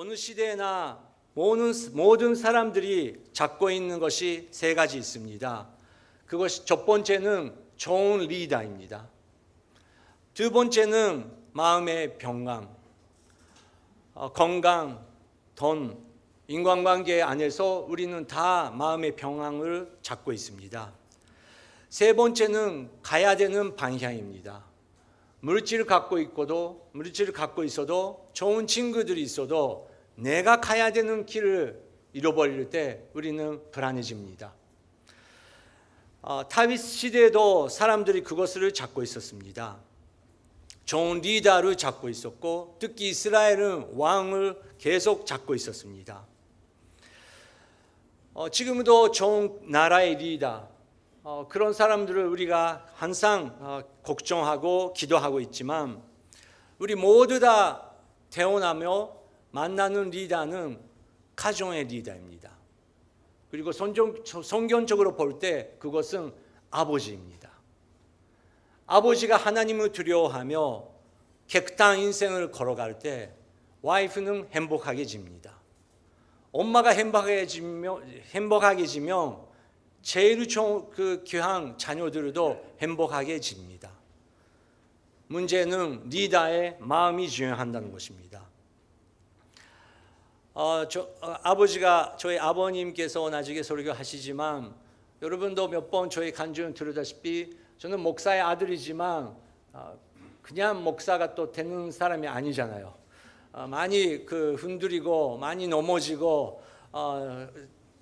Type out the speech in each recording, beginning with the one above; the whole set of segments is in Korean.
어느 시대나 모든 사람들이 갖고 있는 것이 세 가지 있습니다. 그것이 첫 번째는 좋은 리더입니다. 두 번째는 마음의 평강, 건강, 돈, 인간관계 안에서 우리는 다 마음의 평강을 찾고 있습니다. 세 번째는 가야 되는 방향입니다. 물질을 갖고 있어도 좋은 친구들이 있어도 내가 가야 되는 길을 잃어버릴 때 우리는 불안해집니다. 다윗 시대에도 사람들이 그것을 찾고 있었습니다. 좋은 리더를 찾고 있었고 특히 이스라엘은 왕을 계속 찾고 있었습니다. 지금도 좋은 나라의 리더, 그런 사람들을 우리가 항상 걱정하고 기도하고 있지만 우리 모두 다 태어나며 만나는 리더는 가정의 리더입니다. 그리고 성경적으로 볼 때 그것은 아버지입니다. 아버지가 하나님을 두려워하며 깨끗한 인생을 걸어갈 때 와이프는 행복하게집니다. 엄마가 행복하게지면 제일 좋은 그 귀한 자녀들도 행복하게집니다. 문제는 리더의 마음이 중요한다는 것입니다. 저희 아버님께서 나중에 설교하시지만 여러분도 몇 번 저희 간증을 들었다시피 저는 목사의 아들이지만 그냥 목사가 또 되는 사람이 아니잖아요. 많이 흔들리고 많이 넘어지고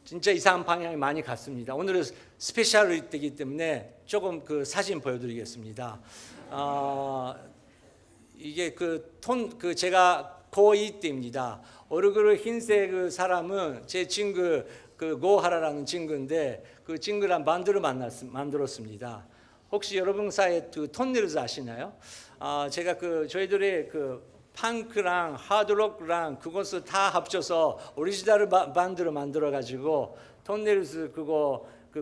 진짜 이상한 방향에 많이 갔습니다. 오늘은 스페셜리티이기 때문에 조금 사진 보여드리겠습니다. 이게 제가 고2 때입니다. 얼굴 흰색 사람은 제 친구 고하라라는 친구인데 그 친구랑 만들었습니다. 혹시 여러분 사이에 톤닐즈 아시나요? 제가 저희들의 펑크랑 하드록랑 그것을 다 합쳐서 오리지널을 만들어가지고 톤닐즈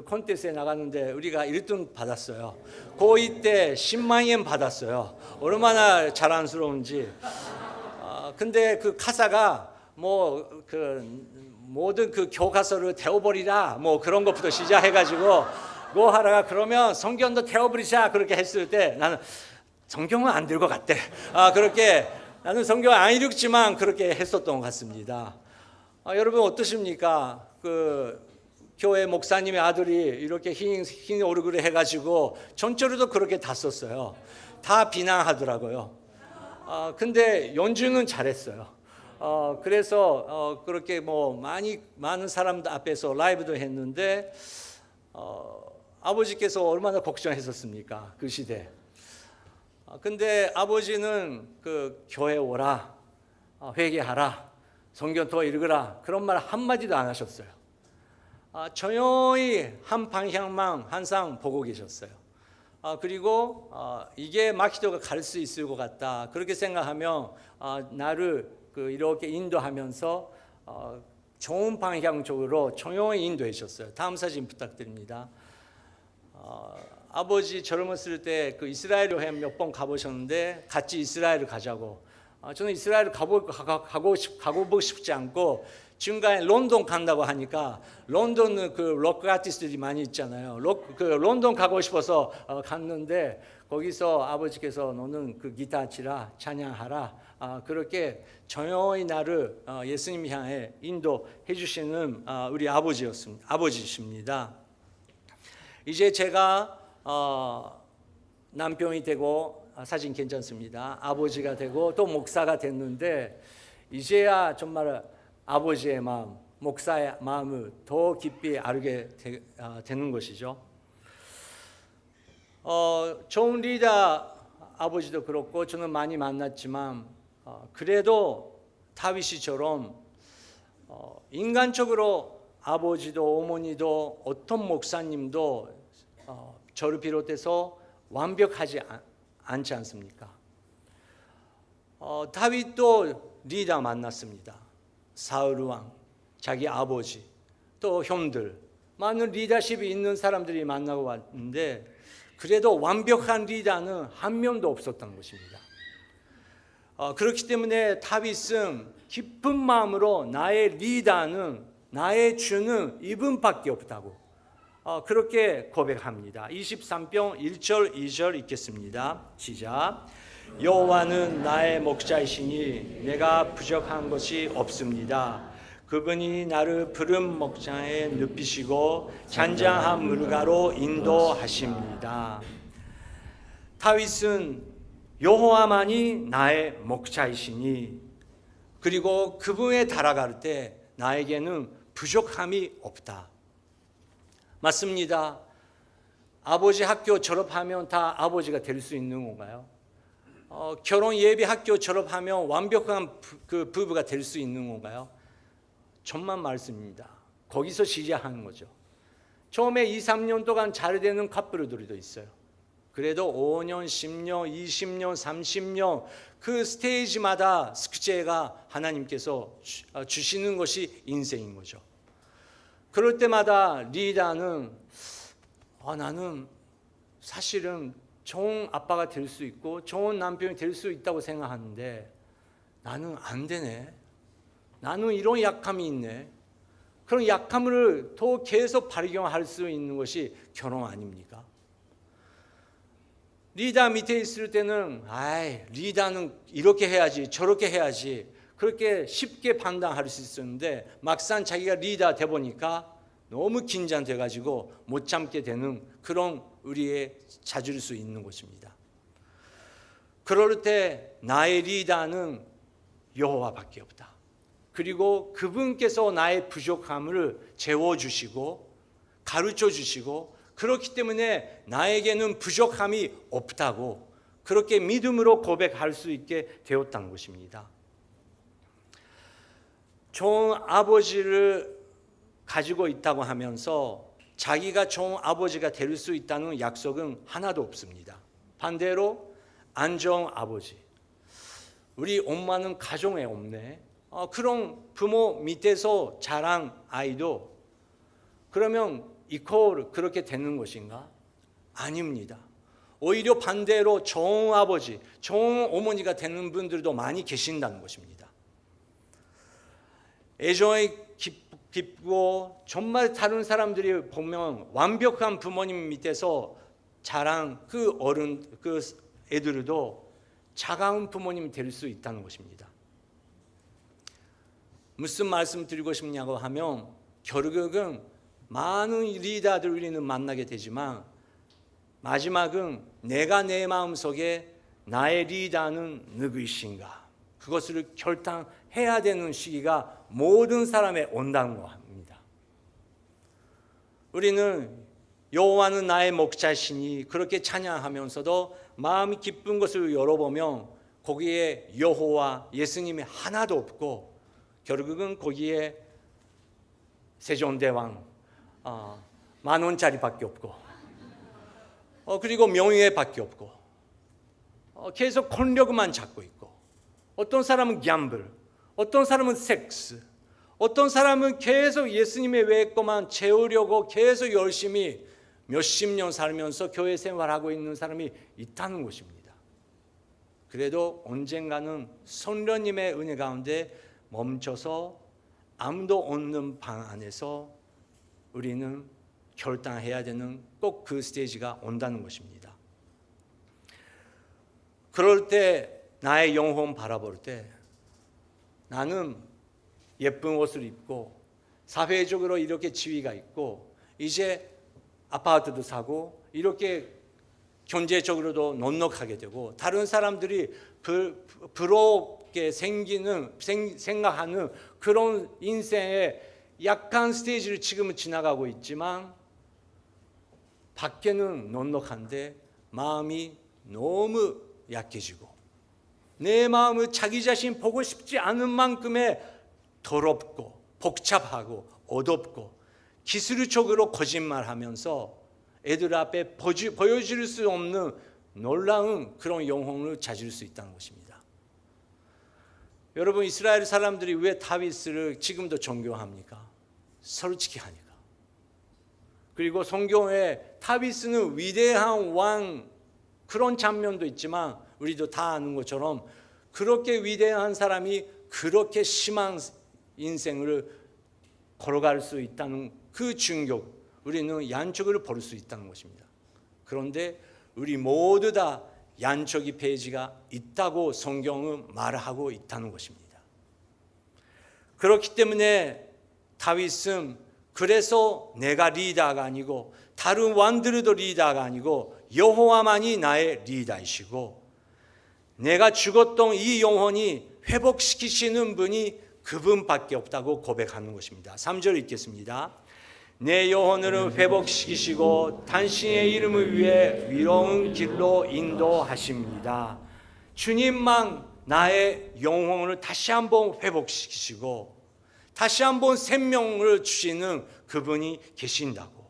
콘테스트에 나갔는데 우리가 1등 받았어요. 고2 때 10만 원 받았어요. 얼마나 자랑스러운지. 근데 가사가 모든 교과서를 태워버리라 그런 것부터 시작해가지고 고하라가 그러면 성경도 태워버리자 그렇게 했을 때 나는 성경은 안 될 것 같대. 그렇게 나는 성경 안 읽지만 그렇게 했었던 것 같습니다. 여러분 어떠십니까? 교회 목사님의 아들이 이렇게 흰 얼굴을 해가지고 전철에도 그렇게 다 썼어요. 다 비난하더라고요. 근데 연주는 잘했어요. 그래서 그렇게 많은 사람들 앞에서 라이브도 했는데 아버지께서 얼마나 걱정했었습니까? 그 시대. 근데 아버지는 교회 오라, 회개하라, 성경 더 읽으라 그런 말 한마디도 안 하셨어요. 조용히 한 방향만 항상 보고 계셨어요. 그리고 이게 마키도가 갈 수 있을 것 같다 그렇게 생각하면 나를 이렇게 인도하면서 좋은 방향 쪽으로 조용히 인도해 주셨어요. 다음 사진 부탁드립니다. 아버지 젊었을 때 이스라엘 여행 몇 번 가보셨는데 같이 이스라엘을 가자고. 저는 이스라엘을 가보고 싶지 않고 중간에 런던 간다고 하니까 런던은 록 아티스트들이 많이 있잖아요. 런던 가고 싶어서 갔는데 거기서 아버지께서 너는 기타 치라 찬양하라 그렇게 조용히 나를 예수님 향해 인도해 주시는 우리 아버지십니다. 이제 제가 남편이 되고 사진 괜찮습니다. 아버지가 되고 또 목사가 됐는데 이제야 정말 아버지의 마음, 목사의 마음을 더 깊이 알게 되는 것이죠. 좋은 리더 아버지도 그렇고 저는 많이 만났지만 그래도 다윗이처럼 인간적으로 아버지도 어머니도 어떤 목사님도 저를 비롯해서 완벽하지 않지 않습니까? 다윗도 리더 만났습니다. 사울 왕, 자기 아버지, 또 형들, 많은 리더십이 있는 사람들이 만나고 왔는데 그래도 완벽한 리더는 한 명도 없었던 것입니다. 그렇기 때문에 다윗은 깊은 마음으로 나의 리더는, 나의 주는 이분밖에 없다고 그렇게 고백합니다. 23편 1절 2절 읽겠습니다. 시작. 여호와는 나의 목자이시니 내가 부족한 것이 없습니다. 그분이 나를 푸른 목장에 눕히시고 잔잔한 물가로 인도하십니다. 다윗은 여호와만이 나의 목자이시니, 그리고 그분에 달아갈 때 나에게는 부족함이 없다. 맞습니다. 아버지 학교 졸업하면 다 아버지가 될 수 있는 건가요? 결혼 예비 학교 졸업하면 완벽한 그 부부가 될 수 있는 건가요? 천만 말씀입니다. 거기서 시작하는 거죠. 처음에 2, 3년 동안 잘 되는 커플들도 있어요. 그래도 5년, 10년, 20년, 30년 그 스테이지마다 숙제가 하나님께서 주시는 것이 인생인 거죠. 그럴 때마다 리다는 나는 사실은 좋은 아빠가 될 수 있고 좋은 남편이 될 수 있다고 생각하는데 나는 안 되네. 나는 이런 약함이 있네. 그런 약함을 더 계속 발견할 수 있는 것이 결혼 아닙니까? 리다 밑에 있을 때는 리다는 이렇게 해야지 저렇게 해야지 그렇게 쉽게 판단할 수 있었는데 막상 자기가 리다 돼 보니까 너무 긴장돼 가지고 못 참게 되는 그런 우리의 찾을 수 있는 것입니다. 그럴 때 나의 리다는 여호와밖에 없다. 그리고 그분께서 나의 부족함을 채워주시고 가르쳐주시고, 그렇기 때문에 나에게는 부족함이 없다고 그렇게 믿음으로 고백할 수 있게 되었다는 것입니다. 좋은 아버지를 가지고 있다고 하면서 자기가 좋은 아버지가 될 수 있다는 약속은 하나도 없습니다. 반대로 안 좋은 아버지, 우리 엄마는 가정에 없네, 그런 부모 밑에서 자란 아이도 그러면 이퀄 그렇게 되는 것인가? 아닙니다. 오히려 반대로 좋은 아버지, 좋은 어머니가 되는 분들도 많이 계신다는 것입니다. 애정이 깊고 정말 다른 사람들이 보면 완벽한 부모님 밑에서 자란 그 어른, 그 애들도 차가운 부모님이 될 수 있다는 것입니다. 무슨 말씀 드리고 싶냐고 하면 결국은 많은 리더들 우리는 만나게 되지만 마지막은 내가 내 마음속에 나의 리더는 누구이신가, 그것을 결단해야 되는 시기가 모든 사람에 온다는 겁니다. 우리는 여호와는 나의 목자시니 그렇게 찬양하면서도 마음이 기쁜 것을 열어보면 거기에 여호와 예수님이 하나도 없고 결국은 거기에 세종대왕 10,000원짜리밖에 없고 그리고 명예밖에 없고 계속 권력만 잡고 있고, 어떤 사람은 갬블, 어떤 사람은 섹스, 어떤 사람은 계속 예수님의 외의 것만 채우려고 계속 열심히 몇십 년 살면서 교회 생활하고 있는 사람이 있다는 것입니다. 그래도 언젠가는 성령님의 은혜 가운데 멈춰서 아무도 없는 방 안에서 우리는 결단해야 되는 꼭 그 스테이지가 온다는 것입니다. 그럴 때 나의 영혼 바라볼 때 나는 예쁜 옷을 입고 사회적으로 이렇게 지위가 있고 이제 아파트도 사고 이렇게 경제적으로도 넉넉하게 되고 다른 사람들이 부럽게 생각하는 그런 인생의 약한 스테이지를 지금은 지나가고 있지만 밖에는 넉넉한데 마음이 너무 약해지고 내 마음을 자기 자신 보고 싶지 않은 만큼의 더럽고 복잡하고 어둡고 기술적으로 거짓말하면서 애들 앞에 보여줄 수 없는 놀라운 그런 영혼을 찾을 수 있다는 것입니다. 여러분, 이스라엘 사람들이 왜 다윗을 지금도 존경합니까? 솔직히 하니까. 그리고 성경에 다윗은 위대한 왕 그런 장면도 있지만 우리도 다 아는 것처럼 그렇게 위대한 사람이 그렇게 심한 인생을 걸어갈 수 있다는 그 충격, 우리는 양쪽을 볼 수 있다는 것입니다. 그런데 우리 모두 다 양쪽의 페이지가 있다고 성경은 말하고 있다는 것입니다. 그렇기 때문에 다윗은 그래서 내가 리더가 아니고 다른 왕들도 리더가 아니고 여호와만이 나의 리더이시고 내가 죽었던 이 영혼이 회복시키시는 분이 그분밖에 없다고 고백하는 것입니다. 3절 읽겠습니다. 내 영혼을 회복시키시고 당신의 이름을 위해 위로운 길로 인도하십니다. 주님만 나의 영혼을 다시 한번 회복시키시고 다시 한번 생명을 주시는 그분이 계신다고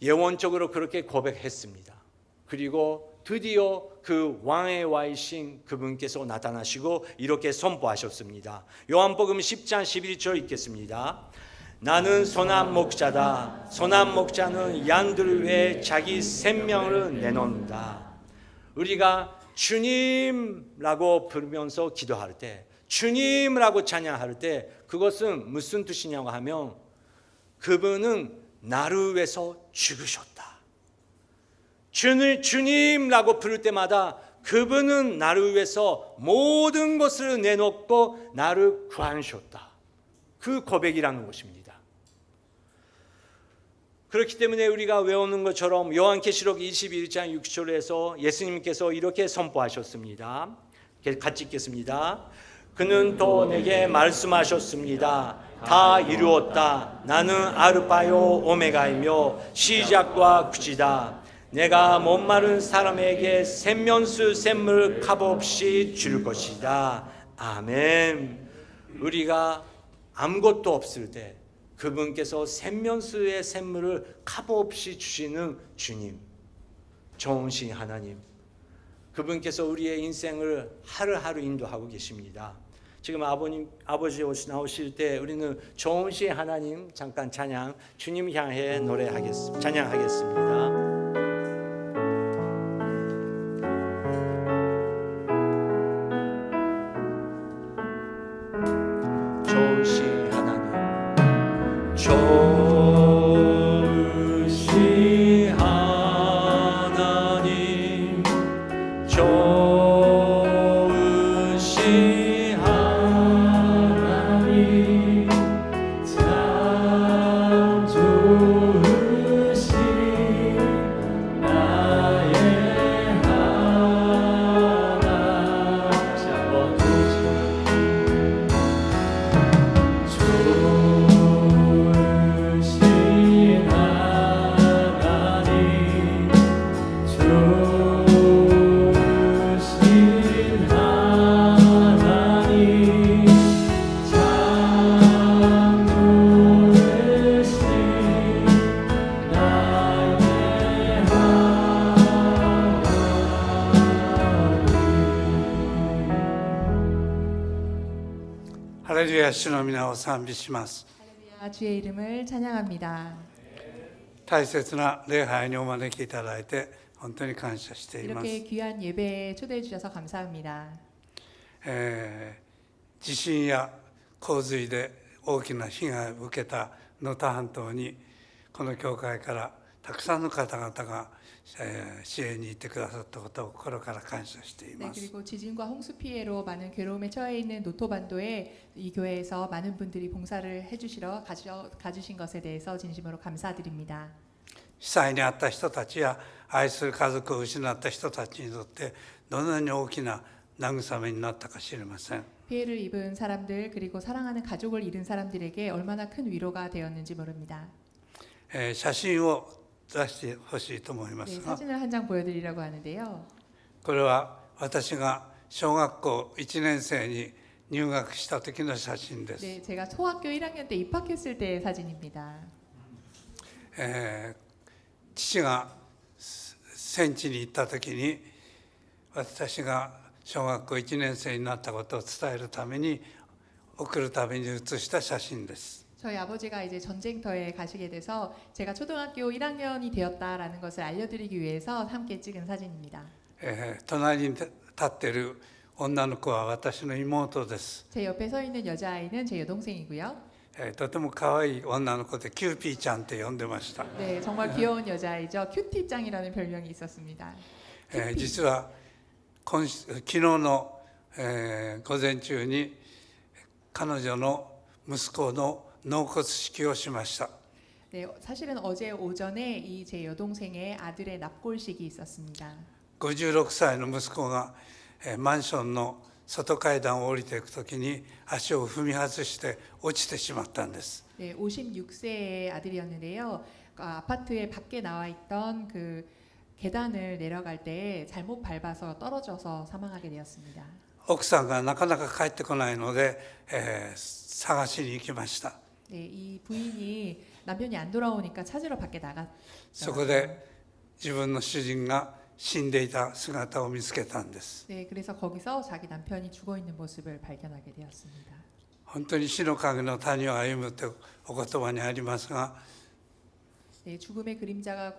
예언적으로 그렇게 고백했습니다. 그리고 드디어 그 왕의 와이신 그분께서 나타나시고 이렇게 선포하셨습니다. 요한복음 10장 11절 읽겠습니다. 나는 선한 목자다. 선한 목자는 양들을 위해 자기 생명을 내놓는다. 우리가 주님라고 부르면서 기도할 때, 주님이라고 찬양할 때 그것은 무슨 뜻이냐고 하면 그분은 나를 위해서 죽으셨다. 주님이라고 부를 때마다 그분은 나를 위해서 모든 것을 내놓고 나를 구하셨다. 그 고백이라는 것입니다. 그렇기 때문에 우리가 외우는 것처럼 요한계시록 21장 6절에서 예수님께서 이렇게 선포하셨습니다. 같이 읽겠습니다. 그는 또 내게 말씀하셨습니다. 다 이루었다. 나는 아르파요 오메가이며 시작과 끝이다. 내가 목마른 사람에게 생명수 샘물 값없이 줄 것이다. 아멘. 우리가 아무것도 없을 때 그분께서 생명수의 샘물을 값없이 주시는 주님, 좋으신 하나님, 그분께서 우리의 인생을 하루하루 인도하고 계십니다. 지금 아버지 나오실 때 우리는 좋으신 하나님 잠깐 찬양, 주님 향해 노래하겠습니다. 찬양하겠습니다. 좋으신 하나님, 좋으신 하나님, 좋으신 하나님, 참 좋으신 나의 하나님. 다시 한번 할렐루야,主の皆を賛美します。 할렐루야, 주의 이름을 찬양합니다. 大切な礼拝にお招きいただいて本当に感謝しています。 이렇게 귀한 예배에 초대해 주셔서 감사합니다. 地震や洪水で大きな被害を受けた能登半島にこの教会からたくさんの方々が支援に行ってくださったことを心から感謝してい 네, ます。 그리고 지진과 홍수 피해로 많은 괴로움에 처해 있는 노토반도에 이 교회에서 많은 분들이 봉사를 해주시러 가주신 것에 대해서 진심으로 감사드립니다. 被災に遭った人たちや愛する家族を失った人たちにとってどんなに大きな慰めになったか知りません。 피해를 입은 사람들 그리고 사랑하는 가족을 잃은 사람들에게 얼마나 큰 위로가 되었는지 모릅니다. 写真を出してほしいと思いま 네, すが、 사진을 한 장 보여드리려고 하는데요. これは私が小学校1年生に入学した時の写真です。 네, 제가 초등학교 1학년 때 입학했을 때의 사진입니다. 父が戦地に行った時に私が小学校1年生になったことを伝えるために送るために写した写真です。 저희 아버지가 이제 전쟁터에 가시게 돼서 제가 초등학교 1학년이 되었다라는 것을 알려드리기 위해서 함께 찍은 사진입니다. 隣に立っている女の子は私の妹です。 제 옆에 서 있는 여자아이는 제 여동생이고요. とても可愛い女の子でキューピーちゃんって呼んでました。 네, 정말 귀여운 여자아이죠. 큐티짱이라는 별명이 있었습니다. 実は昨日の、午前中に彼女の息子の納骨式をしました。 네, 사실은 어제 오전에 이 제 여동생의 아들의 납골식이 있었습니다. 56歳の息子が、マンションの外階段を降りていくときに足を踏み外して落ちてしまったんです。 네, 56세의 아들이었는데요. 아파트의 밖에 나와 있던 그 계단을 내려갈 때 잘못 밟아서 떨어져서 사망하게 되었습니다. 奥さんがなかなか帰ってこないので、探しに行きました。 네, 이 부인이 남편이 안 돌아오니까 찾으러 밖에 そこで自分の主人が死んでいた姿を見つけたんです。 네, 그래서 거기서 자기 남편이 죽어 있는 모습을 발견하게 되었습니다. 本当に死の影の谷を歩むとお言葉にありますが、 네, 죽음의 그림자가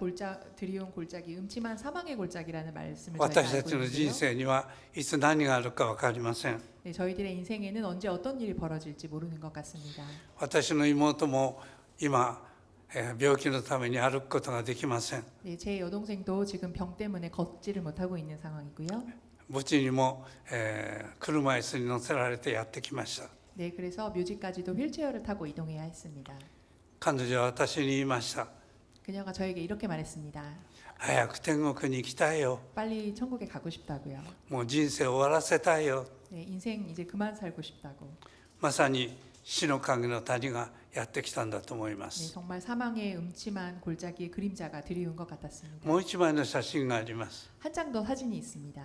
드리운 골짜기, 음침한 사망의 골짜기라는 말씀을 저희가 私た 알고 ちの人 있는데요. 生にはいつ何があるか分かりません。 네, 저희들의 인생에는 언제 어떤 일이 벌어질지 모르는 것 같습니다. 私の妹も今、病気のために歩くことができません。 네, 제 여동생도 지금 병 때문에 걷지를 못하고 있는 상황이고요. 墓地にも、車椅子に乗せられてやってきました。 네, 그래서 묘지까지도 휠체어를 타고 이동해야 했습니다. 彼女は私に言いました。 그녀가 저에게 이렇게 말했습니다. 早く天国に行きたいよ。 빨리 천국에 가고 싶다고요. もう人生を終わらせたいよ。 네, 인생 이제 그만 살고 싶다고. まさに死の影の谷がやってきたんだと思いま 네, す。 정말 사망의 음침한 골짜기의 그림자가 드리운 것 같았습니다. もう一枚の写真があります。 한 장 더 사진이 있습니다.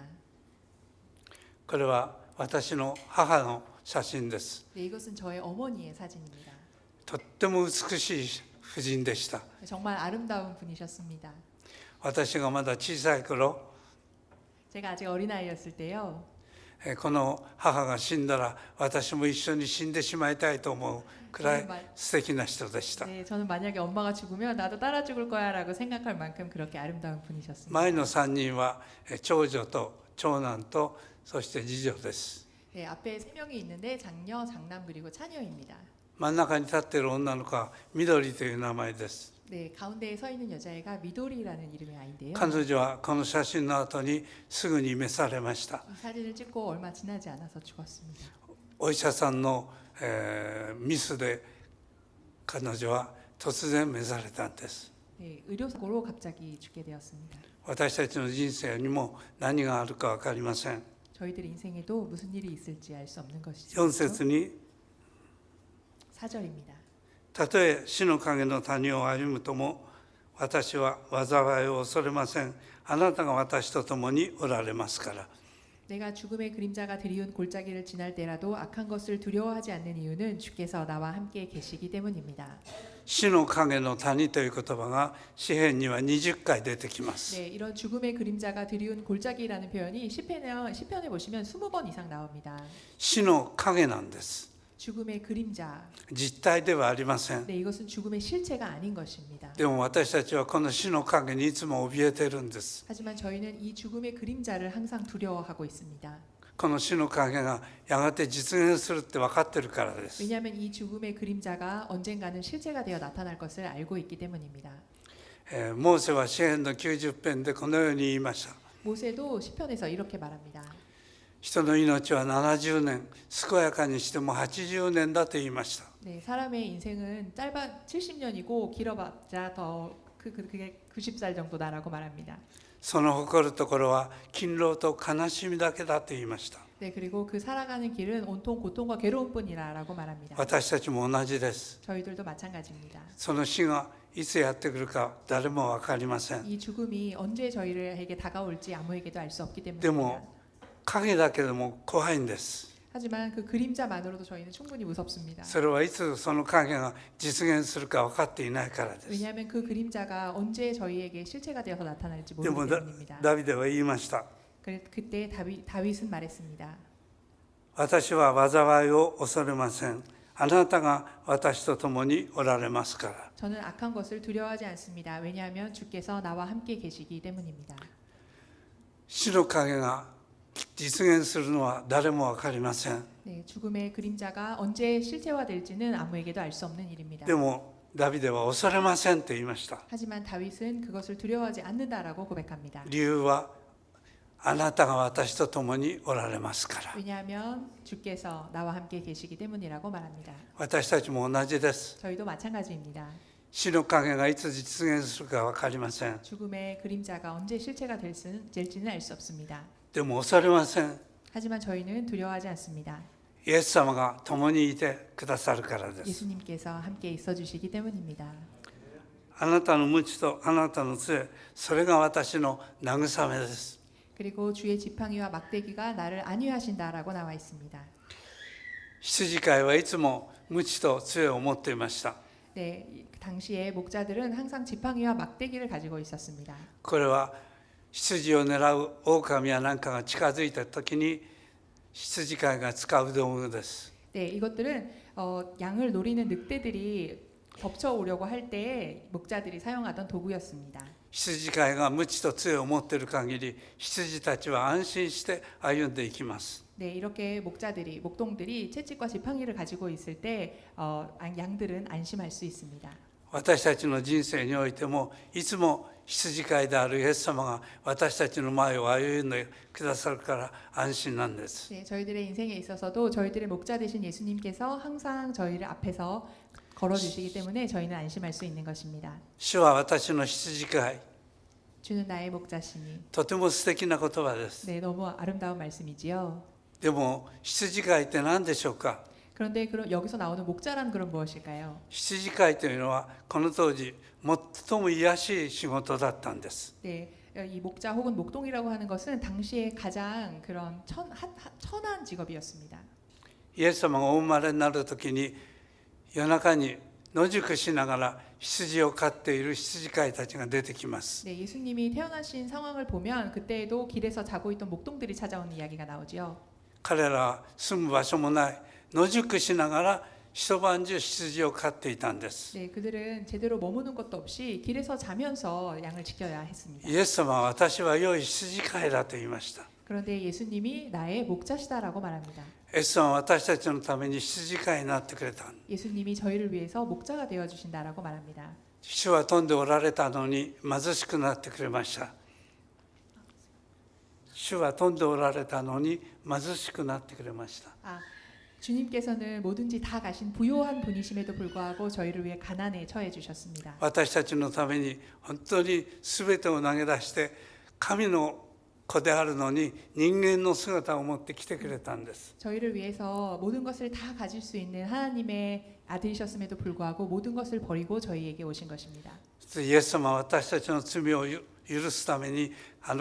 これは私の母の写真です。 네, 이것은 저의 어머니의 사진입니다. とっても美しい婦人でした。 네, 정말 아름다운 분이셨습니다. 私がまだ小さい頃、 제가 아직 어린아이였을 때요. この母が死んだら私も一緒に死んでしまいたいと思うくらい素敵な人でした。 네, 저는 만약에 엄마가 죽으면 나도 따라 죽을 거야라고 생각할 만큼 그렇게 아름다운 분이셨습니다. 前の3人は長女と長男とそして次女です。 네, 앞에 3명이 있는데 장녀, 장남 그리고 차녀입니다. 真ん中に立っている女の子は緑という名前です。 네, 가운데에 서 있는 여자애가 미도리라는 이름의 아이인데요. 彼女はこの写真の後にすぐに召されました。 이 사진을 찍고 얼마 지나지 않아서 죽었습니다. お医者さんの、ミスで彼女は突然召されたんです。 네, 의료사고로 갑자기 죽게 되었습니다. 私たちの人生にも何があるか分かりません。 저희들 인생에도 무슨 일이 있을지 알 수 없는 것이죠. 4節に 4절입니다. たとえ死の影の谷を歩むとも私は災いを恐れません。あなたが私と共におられますから。 내가 죽음의 그림자가 드리운 골짜기를 지날 때라도 악한 것을 두려워하지 않는 이유는 주께서 나와 함께 계시기 때문입니다. 死の影の谷という言葉が詩編には20回出てきます。 네, 이런 죽음의 그림자가 드리운 골짜기라는 표현이 시편에 보시면 20번 이상 나옵니다. 死の影なんです。 죽음의 그림자. 実体ではありません。 네, 이것은 죽음의 실체가 아닌 것입니다. でも私たちはこの死の影にいつも怯えているんです。 하지만 저희는 이 죽음의 그림자를 항상 두려워하고 있습니다. この死の影がやがて実現するって分かってるからです。 왜냐하면 이 죽음의 그림자가 언젠가는 실체가 되어 나타날 것을 알고 있기 때문입니다. モーセは詩編の90編でこのように言いました。 모세도 시편에서 이렇게 말합니다. 人の命は70年、健やかにしても80年だと言いました。 네, 사람의 인생은 짧아 70년이고 길어봤자 그게 90살 정도다라고 말합니다. その誇るところは勤労と悲しみだけだと言いました。 네, 그리고 그 살아가는 길은 온통 고통과 괴로움뿐이라고 말합니다. 私たちも同じです。 저희들도 마찬가지입니다. その死がいつやってくるか誰も分かりません。 이 죽음이 언제 저희에게 다가올지 아무에게도 알 수 없기 で 때문입니다. も影だけでも怖いんです。 하지만 그 그림자만으로도 저희는 충분히 무섭습니다. それはいつその影が実現するか分かっていないからです。 왜냐하면 그 그림자가 언제 저희에게 실체가 되어서 나타날지 で 모르기 も 때문입니다. ダビデは言いました。 그때 다윗은 말했습니다. 私は災いを恐れません。あなたが私と共におられますから。 저는 악한 것을 두려워하지 않습니다. 왜냐하면 주께서 나와 함께 계시기 때문입니다. 死の影が実現するのは誰も分かりません。 네, 죽음의 그림자가 언제 실체화될지는 아무에게도 알 수 없는 일입니다. でもダビデは恐れませんと言いました。 하지만 다윗은 그것을 두려워하지 않는다라고 고백합니다. 理由はあなたが私と共におられますから。 왜냐하면 주께서 나와 함께 계시기 때문이라고 말합니다. 私たちも同じです。 저희도 마찬가지입니다. 死の影がいつ実現するか分かりません。 죽음의 그림자가 언제 실체가 될지는 알 수 없습니다. でも恐れません。 하지만 저희는 두려워하지 않습니다. イエス様が共にいてくださるからです。 예수님께서 함께 있어 주시기 때문입니다. あなたの鞭とあなたの杖、それが私の慰めです。 그리고 주의 지팡이와 막대기가 나를 안위하신다라고 나와 있습니다. 羊飼いはいつも鞭と杖を持っていました。 네, 당시에 목자들은 항상 지팡이와 막대기를 가지고 있었습니다. これは羊を狙う狼やなんかが近づいた時に羊飼いが使う道具です。 네, 이것들은 양을 노리는 늑대들이 덮쳐오려고 할 때에 목자들이 사용하던 도구였습니다. 羊飼いが鞭と杖を持っている限り羊たちは安心して歩んでいきます。 네, 이렇게 목동들이 채찍과 지팡이를 가지고 있을 때 양들은 안심할 수 있습니다. 私たちの人生においてもいつも羊飼いであるイエス様が私たちの前を歩んでくださるから安心なんです。 네, 저희들의 인생에 있어서도 저희들의 목자 되신 예수님께서 항상 저희를 앞에서 걸어주시기 때문에 저희는 안심할 수 있는 것입니다. 主は私の羊飼い。 주는 나의 목자시니. とても素敵な言葉です。 네, 너무 아름다운 말씀이지요. でも羊飼いって何でしょうか。 그런데 여기서 나오는 목자란 그런 무엇일까요? 羊飼いというのはこの当時最も卑しい仕事だったんです。 네, 이 목자 혹은 목동이라고 하는 것은 당시에 가장 그런 천한 직업이었습니다. イエス様がお生まれになる時に夜中に野宿しながら羊を飼っている羊飼いたちが出てきます。 네, 예수님이 태어나신 상황을 보면 그때에도 길에서 자고 있던 목동들이 찾아오는 이야기가 나오지요. 彼らは住む場所もない野宿しながら一晩中羊を飼っていたんです。 네, 그들은 제대로 머무는 것도 없이 길에서 자면서 양을 지켜야 했습니다. イエス様は私は良い羊飼いだと言いました。 그런데 예수님이 나의 목자시다라고 말합니다. イエス様は私たちのために羊飼いになってくれた。 예수님이 저희를 위해서 목자가 되어 주신다라고 말합니다. 主は富んでおられたのに貧しくなってくれました。主は富んでおられたのに貧しくなってくれました。 주님께서는 뭐든지 다 가신 부요한 분이심에도 불구하고 저희를 위해 가난에 처해 주셨습니다. 私たちのために本当に全てを投げ出して神の子であるのに人間の姿を持って来てくれたんです。 저희를 위해서 모든 것을 다 가질 수 있는 하나님의 아들이셨음에도 불구하고 모든 것을 버리고 저희에게 오신 것입니다. イエス様は私たちの罪を許すために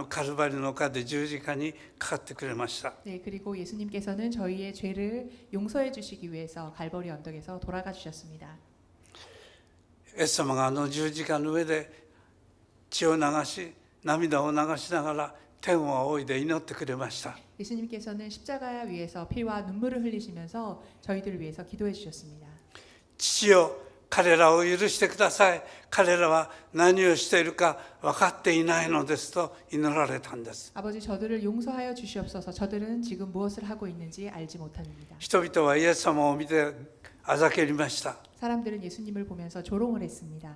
カルバリの丘で十字架にかかってくれました。 네, 그리고 예수님께서는 저희의 죄를 용서해 주시기 위해서 갈보리 언덕에서 돌아가 주셨습니다. イエス様が十字架の上で血を流し涙を流しながら天を仰いで祈ってくれました。 예수님께서는 십자가 위에서 피와 눈물을 흘리시면서 저희들을 위해서 기도해 주셨습니다. 父よ、彼らを許してください。彼らは何をしているか分かっていないのですと祈られたんです。 아버지 저들을 용서하여 주시옵소서. 저들은 지금 무엇을 하고 있는지 알지 못합니다. 人々はイエス様を見てあざけりました。 사람들은 예수님을 보면서 조롱을 했습니다.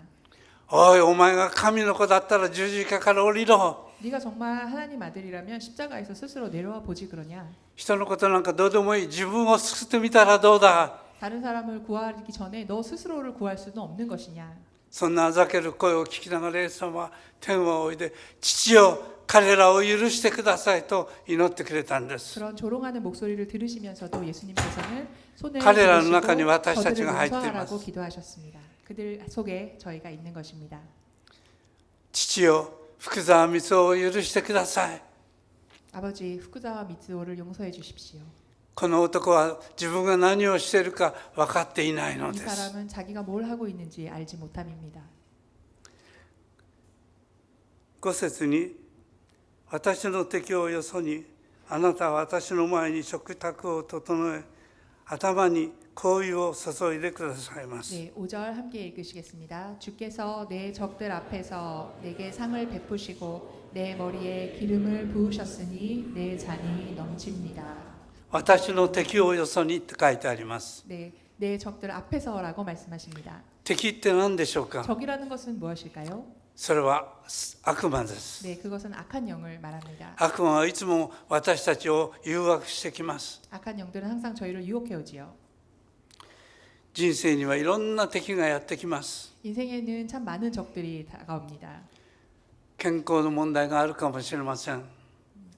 おい、お前が神の子だったら十字架から降りろ。 네가 정말 하나님 아들이라면 십자가에서 스스로 내려와 보지 그러냐. 人のことなんかどうでもいい。自分を救ってみたらどうだ。 다른 사람을 구하기 전에 너 스스로를 구할 수는 없는 것이냐. そんなあざける声を聞きながらイエス様は天を仰いで父よ、彼らを許してくださいと祈ってくれたんです。 그런 조롱하는 목소리를 들으시면서도 예수님께서는 손을 彼らの中に 들으시고 私たち 저들을 が入っていま 용서하라고 す。 기도하셨습니다. 그들 속에 저희가 있는 것입니다. 父よ、福沢光雄を許してください。 아버지 후쿠자와 미츠오를 용서해 주십시오. この男は自分が何をしているか分かっていないの 이 です。 사람은 자기가 뭘 하고 있는지 알지 못함입니다. 5節に私の敵をよそにあなたは私の前に食卓を整え頭に香油を注いでくださいます。 네, 5절 함께 읽으시겠습니다. 주께서 내 적들 앞에서 내게 상을 베푸시고 내 머리에 기름을 부으셨으니 내 잔이 넘칩니다. 私の敵をよそにって書いてあります。 네, 내 적들 앞에서라고 말씀하십니다. 敵って何でしょうか。 적이라는 것은 무엇일까요? それは悪魔です。 네, 그것은 악한 영을 말합니다. 悪魔はいつも私たちを誘惑してきます。 악한 영들은 항상 저희를 유혹해 오지요. 人生にはいろんな敵がやってきます。 인생에는 참 많은 적들이 다가옵니다. 健康の問題があるかもしれません。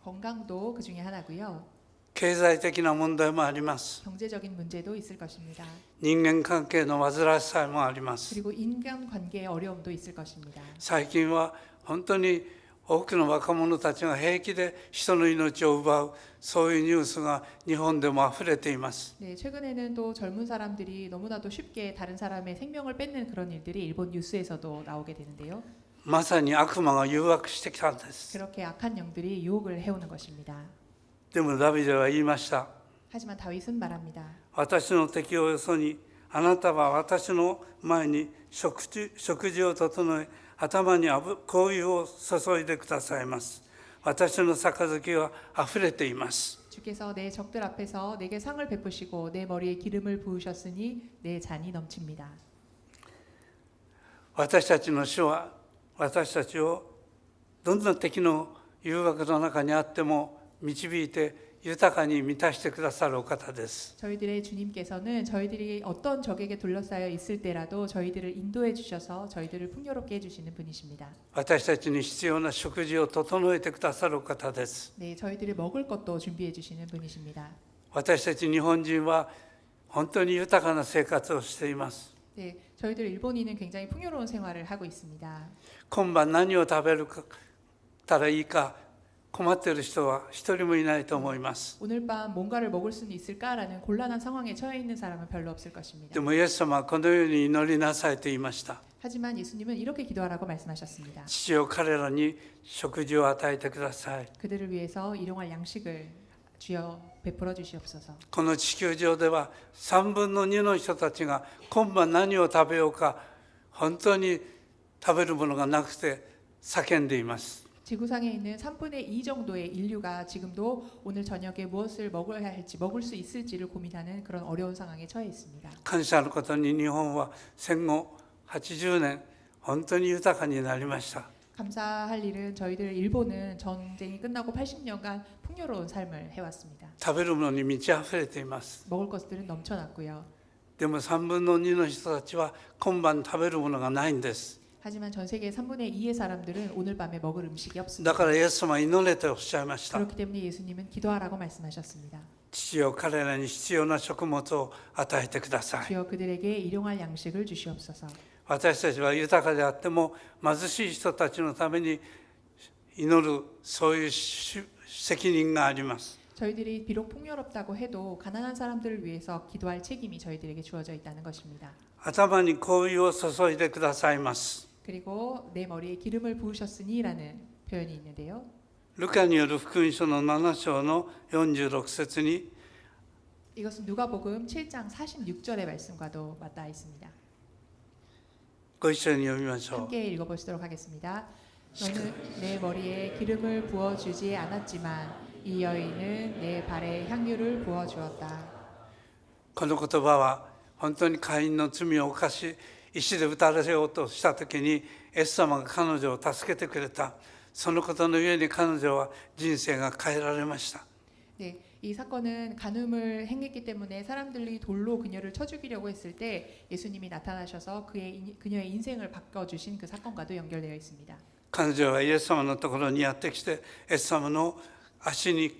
건강도 그 중에 하나고요. 経済的な問題もあります。 경제적인 문제도 있을 것입니다. 人間関係の煩わしさもあります。 그리고 인간 관계의 어려움도 있을 것입니다. 最近は本当に多くの若者たちが平気で人の命を奪う、そういうニュースが日本でもあふれています。 네, 최근에는 또 젊은 사람들이 너무나도 쉽게 다른 사람의 생명을 뺏는 그런 일들이 일본 뉴스에서도 나오게 되는데요. まさに悪魔が誘惑してきたんです。 그렇게 악한 영들이 유혹을 해오는 것입니다. でもダビデは言いました。 하지만 다윗은 말합니다. 私の敵をよそに、あなたは私の前に食事を整え、頭に香油を注いでくださいます。私の杯はあふれています。 주께서 내 적들 앞에서 내게 상을 베푸시고 내 머리에 기름을 부으셨으니 내 잔이 넘칩니다. 私たちの主は私たちをどんな敵の誘惑の中にあっても導いて豊かに満たしてくださるお方です。 저희들의 주님께서는 저희들이 어떤 적에게 둘러싸여 있을 때라도 저희들을 인도해 주셔서 저희들을 풍요롭게 해주시는 분이십니다. 私たちに必要な食事を整えてくださるお方です。 네, 저희들이 먹을 것도 준비해 주시는 분이십니다. 私たち日本人は本当に豊かな生活をしています。 네, 저희들 일본인은 굉장히 풍요로운 생활을 하고 있습니다. 今晩何を食べるたらいいか困っている人は一人もいないと思います。 오늘 밤 뭔가를 먹을 수는 있을까라는 곤란한 상황에 처해 있는 사람은 별로 없을 것입니다. でもイエス様はこのように祈りなさいと言いました。 하지만 예수님은 이렇게 기도하라고 말씀하셨습니다. 父よ、彼らに食事を与えてください。 그들을 위해서 일용할 양식을 주여 베풀어 주시옵소서. この地球上では3分の2の人たちが今晩何を食べようか本当に食べるものがなくて叫んでいます。 지구상에 있는 3분의 2 정도의 인류가 지금도 오늘 저녁에 무엇을 먹어야 할지 먹을 수 있을지를 고민하는 그런 어려운 상황에 처해 있습니다. 感謝のことに日本は戦後80年本当に豊かになりました。 감사할 일은 저희들 일본은 전쟁이 끝나고 80년간 풍요로운 삶을 해왔습니다. 食べるものに満ち溢れています。 먹을 것들은 넘쳐났고요. でも3分の2の人たちは今晩食べるものがないんです。 하지만 전 세계 3분의 2의 사람들은 오늘 밤에 먹을 음식이 없습니다. だからイエス様は祈れとおっしゃいました。 그렇기 때문에 예수님은 기도하라고 말씀하셨습니다. 父よ、彼らに必要な食物を与えてください。 주여 그들에게 일용할 양식을 주시옵소서. 私たちは豊かであっても貧しい人たちのために祈る、そういう責任があります。 저희들이 비록 풍요롭다고 해도 가난한 사람들을 위해서 기도할 책임이 저희들에게 주어져 있다는 것입니다. 頭に香油を注いでくださいます。 그리고 내 머리에 기름을 부으셨으니라는 표현이 있는데요. ルカによる福音書の7章の46節に 이것은 누가복음 7장 46절의 말씀과도 맞닿아 있습니다. ご一緒に読みましょう。 함께 읽어보시도록 하겠습니다. 너는 내 머리에 기름을 부어주지 않았지만 이 여인은 내 발에 향유를 부어주었다. この言葉は本当に会員の罪を犯し石で打たれようとした時にイエス様が彼女を助けてくれた。そのことの上に彼女は人生が変えられました。 네, 이 사건은 간음을 행했기 때문에 사람들이 돌로 그녀를 쳐 죽이려고 했을 때 예수님이 나타나셔서 그녀의 인생을 바꿔주신 그 사건과도 연결되어 있습니다. 彼女はイエス様のところにやってきてイエス様の足に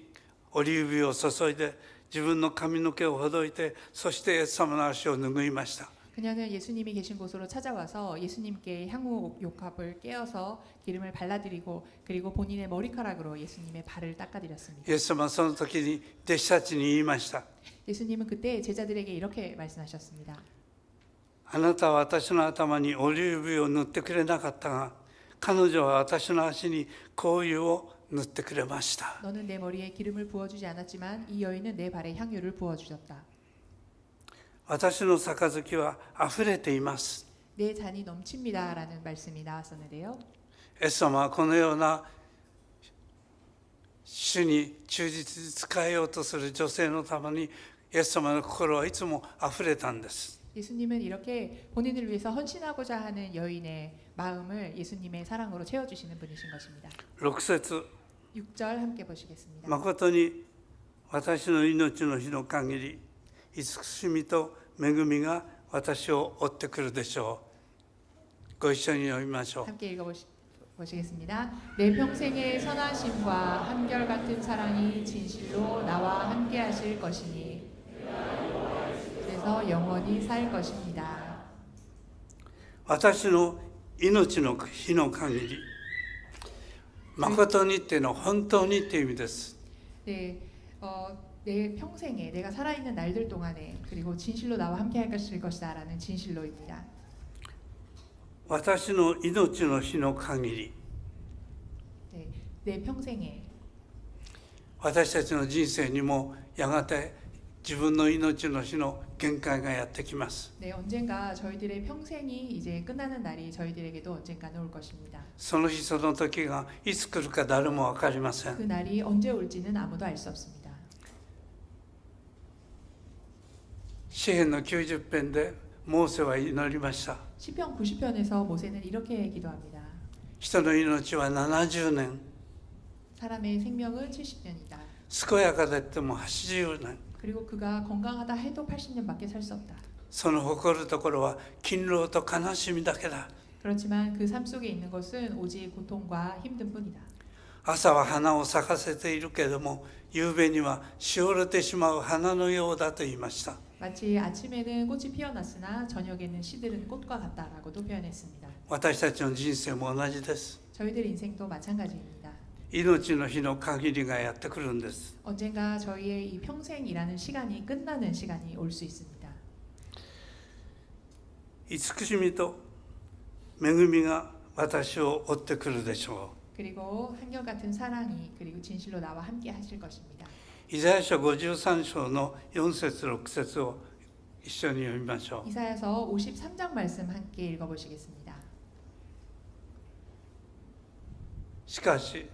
オリーブ油を注いで自分の髪の毛をほどいてそしてイエス様の足を拭いました。 그녀는 예수님이 계신 곳으로 찾아와서 예수님께 향후 욕합을 깨어서 기름을 발라드리고 그리고 본인의 머리카락으로 예수님의 발을 닦아드렸습니다. イエス様はその時に弟子たちに言いました。 예수님은 그때 제자들에게 이렇게 말씀하셨습니다. あなたは私の頭にオリーブ油を塗ってくれなかったが彼女は私の足に香油を塗ってくれました。 너는 내 머리에 기름을 부어주지 않았지만 이 여인은 내 발에 향유를 부어주셨다. 私の杯は溢れています。 내 잔이 넘칩니다라는 말씀이 나왔었는데요. イエス様はこのような主に忠実に仕えようとする女性のためにイエス様の心はいつも溢れたんです。 예수님은 이렇게 본인을 위해서 헌신하고자 하는 여인의 마음을 예수님의 사랑으로 채워주시는 분이신 것입니다. 6節 6절 함께 보시겠습니다. 誠に私の命の日の限り慈しみと恵みが私を追ってくるでしょう。ご一緒に読みましょう。 함께 읽어보시겠습니다. 내 평생의 선하심과 한결같은 사랑이 진실로 나와 함께 하실 것이니 그래서 영원히 살 것입니다. 私の命の日の限り、誠にっていうのは本当にっていう意味です。 네, 내 평생에 내가 살아있는 날들 동안에 그리고 진실로 나와 함께 할 것이다라는 진실로입니다. 私の命の日の限り、 네, 내 평생에 私たちの人生にもやがて自分の命の日の限界がやってきます。 네, 언젠가 저희들의 평생이 이제 끝나는 날이 저희들에게도 언젠가는 올 것입니다. その日その時がいつ来るか誰も分かりません。 그 날이 언제 올지는 아무도 알 수 없습니다. 詩篇の90編でモーセは祈りました。 시편 90편에서 모세는 이렇게 기도합니다. 人の命は70年、 사람의 생명은 70년이다. 健やかでっても80年。 그리고 그가 건강하다 해도 80년밖에 살 수 없다. その誇るところは勤労と悲しみだけだ。 그렇지만 그 삶 속에 있는 것은 오직 고통과 힘든 뿐이다. 朝は花を咲かせているけれども、夕べにはしおれてしまう花のようだと言いました。 마치 아침에는 꽃이 피어났으나 저녁에는 시들은 꽃과 같다라고도 표현했습니다. 私たちの人生も同じです。 저희들 인생도 마찬가지입니다. 命の日の限りがやってくるんです。 언젠가 저희의 이 평생이라는 시간이 끝나는 시간이 올 수 있습니다. 慈しみと恵みが私を追ってくるでしょ 그리고 한결같은 사랑이 그리고 진실로 나와 함께 하실 것입니다. う。イザヤ書53章の4節6節を一緒に読みましょう。 이사야서 53장 말씀 함께 읽어보시겠습니다. しかし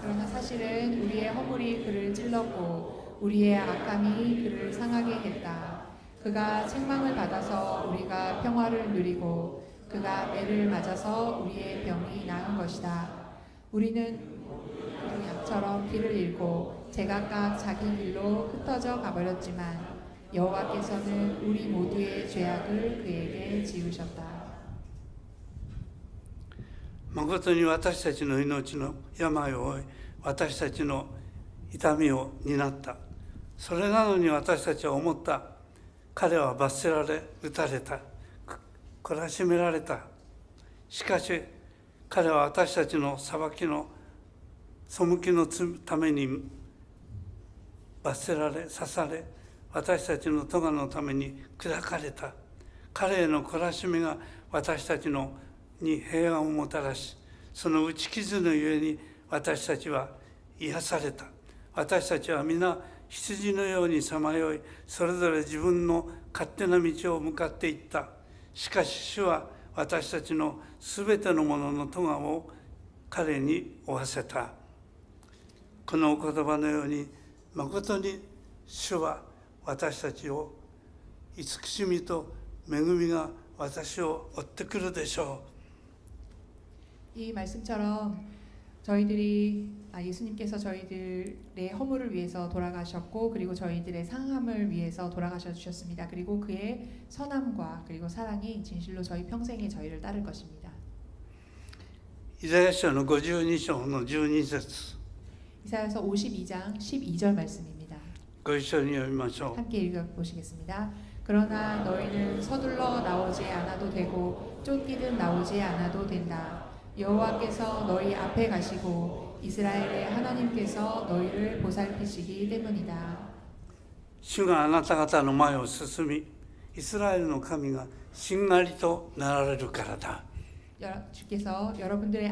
그러나 사실은 우리의 허물이 그를 찔렀고 우리의 악함이 그를 상하게 했다. 그가 책망을 받아서 우리가 평화를 누리고 그가 매를 맞아서 우리의 병이 나은 것이다. 우리는 양처럼 길을 잃고 제각각 자기 길로 흩어져 가버렸지만 여호와께서는 우리 모두의 죄악을 그에게 지우셨다. 誠に私たちの命の病を負い、私たちの痛みを担った。それなのに私たちは思った。彼は罰せられ、打たれた。懲らしめられた。しかし彼は私たちの裁きの背きのために罰せられ、刺され、私たちの咎のために砕かれた。彼への懲らしめが私たちのに平安をもたらし、その打ち傷のゆえに私たちは癒された。私たちは皆羊のようにさまよい、それぞれ自分の勝手な道を向かっていった。しかし主は私たちのすべてのものの咎を彼に負わせた。このお言葉のように、誠に主は私たちを慈しみと恵みが私を追ってくるでしょう。 이 말씀처럼 예수님께서 저희들의 허물을 위해서 돌아가셨고 그리고 저희들의 상함을 위해서 돌아가셔 주셨습니다. 그리고 그의 선함과 그리고 사랑이 진실로 저희 평생에 저희를 따를 것입니다. イザヤ書の52章の12節 이사야서 52장 12절 말씀입니다. ご一緒に読みましょう。 함께 읽어보시겠습니다. 그러나 너희는 서둘러 나오지 않아도 되고 쫓기듯 나오지 않아도 된다. 여호와께서 너희 앞에 가시고 이스라엘의 하나님께서 너희를 보살피시기 때문이다. 主があなた方の前を進み、イスラエルの神がしんがりとなられるからだ。 주께서 여러분들의